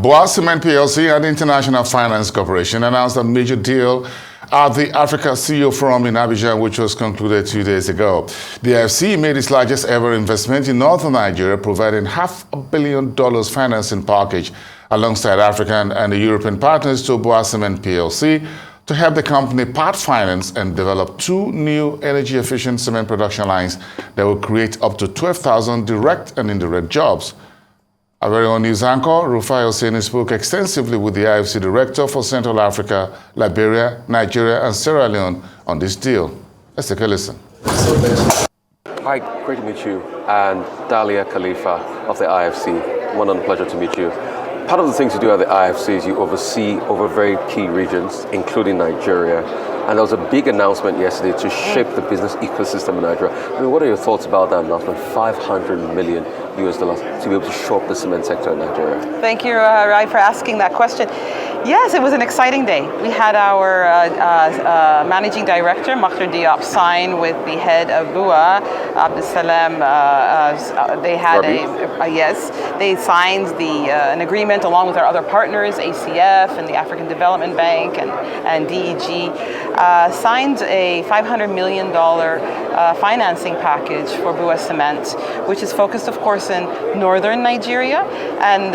Bua Cement PLC and International Finance Corporation announced a major deal at the Africa CEO Forum in Abidjan, which was concluded 2 days ago. The IFC made its largest ever investment in northern Nigeria, providing $500 million financing package alongside African and European partners to Bua Cement PLC to help the company part finance and develop 2 new energy-efficient cement production lines that will create up to 12,000 direct and indirect jobs. Our very own news anchor, Rufai Hosseini, spoke extensively with the IFC Director for Central Africa, Liberia, Nigeria, and Sierra Leone on this deal. Let's take a listen. Hi, great to meet you. And Dalia Khalifa of the IFC. One pleasure to meet you. Part of the things you do at the IFC is you oversee over very key regions, including Nigeria. And there was a big announcement yesterday to shape the business ecosystem in Nigeria. I mean, what are your thoughts about that announcement? $500 million to be able to shore up the cement sector in Nigeria. Thank you, Rai, for asking that question. Yes, it was an exciting day. We had our managing director, Makhtar Diop, sign with the head of BUA, Abdesalam. They had they signed an agreement along with our other partners, ACF and the African Development Bank and DEG, signed a $500 million financing package for BUA Cement, which is focused, of course, in northern Nigeria. And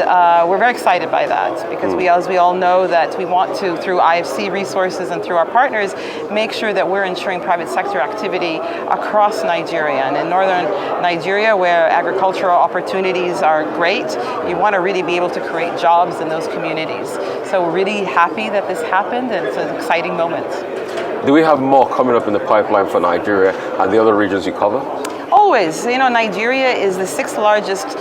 we're very excited by that because as we all know, that we want to, through IFC resources and through our partners, make sure that we're ensuring private sector activity across Nigeria. And in northern Nigeria, where agricultural opportunities are great, you want to really be able to create jobs in those communities. So we're really happy that this happened, and it's an exciting moment. Do we have more coming up in the pipeline for Nigeria and the other regions you cover? Always. Nigeria is the 6th largest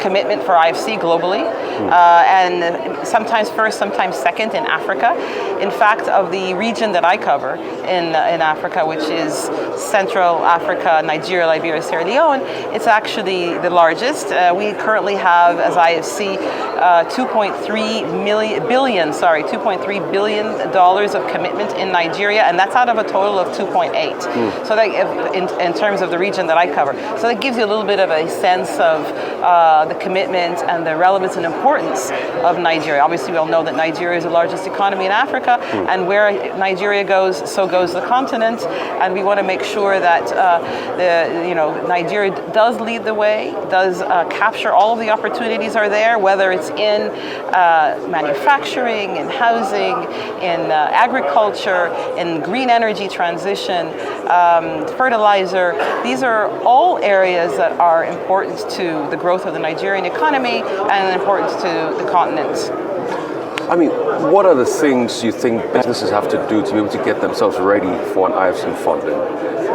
commitment for IFC globally, and sometimes first, sometimes second in Africa. In fact, of the region that I cover in Africa, which is Central Africa, Nigeria, Liberia, Sierra Leone, it's actually the largest. We currently have, as IFC, $2.3 billion of commitment in Nigeria, and that's out of a total of 2.8. So that, in terms of the region that I cover. So that gives you a little bit of a sense of the commitment and the relevance and importance of Nigeria. Obviously, we all know that Nigeria is the largest economy in Africa, and where Nigeria goes, so goes the continent. And we want to make sure that Nigeria does lead the way, does capture all of the opportunities are there, whether it's in manufacturing, in housing, in agriculture, in green energy transition, fertilizer. These are all areas that are important to the growth of the Nigerian economy and important to the continent. I mean, what are the things you think businesses have to do to be able to get themselves ready for an IFC funding?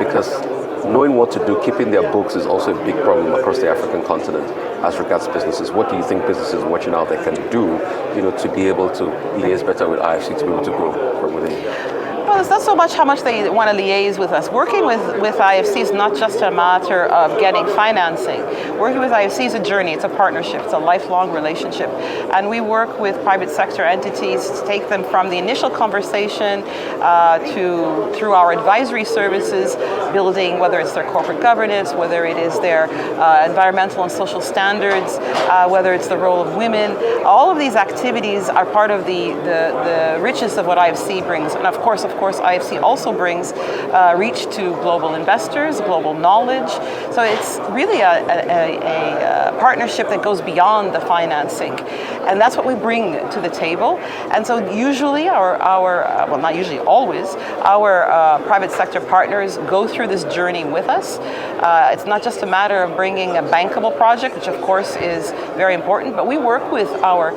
Because knowing what to do, keeping their books is also a big problem across the African continent as regards businesses. What do you think businesses watching out they can do, to be able to liaise better with IFC to be able to grow from within? Well, it's not so much how much they want to liaise with us. Working with IFC is not just a matter of getting financing. Working with IFC is a journey, it's a partnership, it's a lifelong relationship. And we work with private sector entities to take them from the initial conversation through our advisory services, building whether it's their corporate governance, whether it is their environmental and social standards, whether it's the role of women. All of these activities are part of the richness of what IFC brings. And of course, IFC also brings reach to global investors, global knowledge. So it's really a partnership that goes beyond the financing. And that's what we bring to the table. And so usually well, not usually, always, our private sector partners go through this journey with us. It's not just a matter of bringing a bankable project, which of course is very important, but we work with our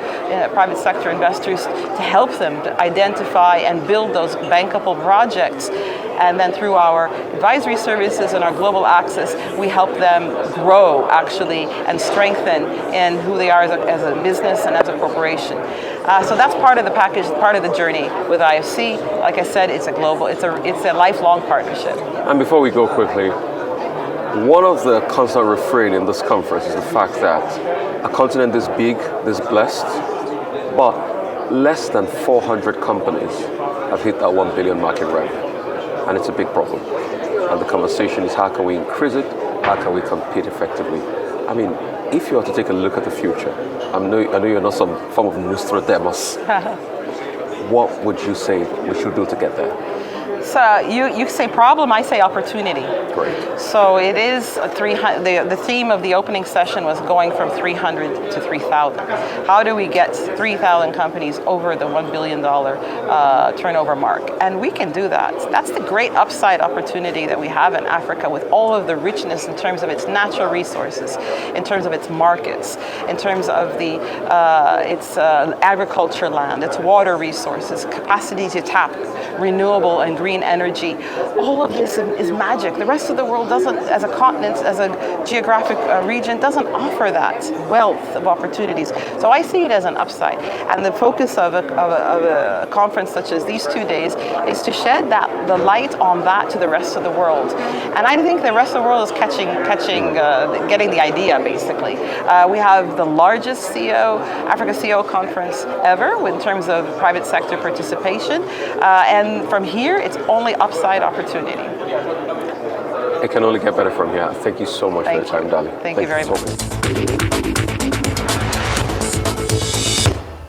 private sector investors to help them to identify and build those bankable projects. And then through our advisory services and our global access, we help them grow actually and strengthen in who they are as a business and as a corporation. So that's part of the package, part of the journey with IFC. Like I said, it's a lifelong partnership. And before we go quickly, one of the constant refrain in this conference is the fact that a continent this big, this blessed, but less than 400 companies have hit that 1 billion market rate. And it's a big problem. And the conversation is how can we increase it? How can we compete effectively? I mean, if you were to take a look at the future, I know you're not some form of Nostradamus. What would you say we should do to get there? So you say problem, I say opportunity. Great. So it is a 300. The theme of the opening session was going from 300 to 3,000. How do we get 3,000 companies over the $1 billion turnover mark? And we can do that. That's the great upside opportunity that we have in Africa, with all of the richness in terms of its natural resources, in terms of its markets, in terms of its agriculture land, its water resources, capacity to tap renewable and green energy. All of this is magic. The rest of the world doesn't, as a continent, as a geographic region, doesn't offer that wealth of opportunities. So I see it as an upside. And the focus of a conference such as these 2 days is to shed the light on that to the rest of the world. And I think the rest of the world is getting the idea, basically. We have the largest Africa CEO conference ever in terms of private sector participation. And from here, it's only upside opportunity. It can only get better from here. Thank you so much for your time, Dali. Thank you very much.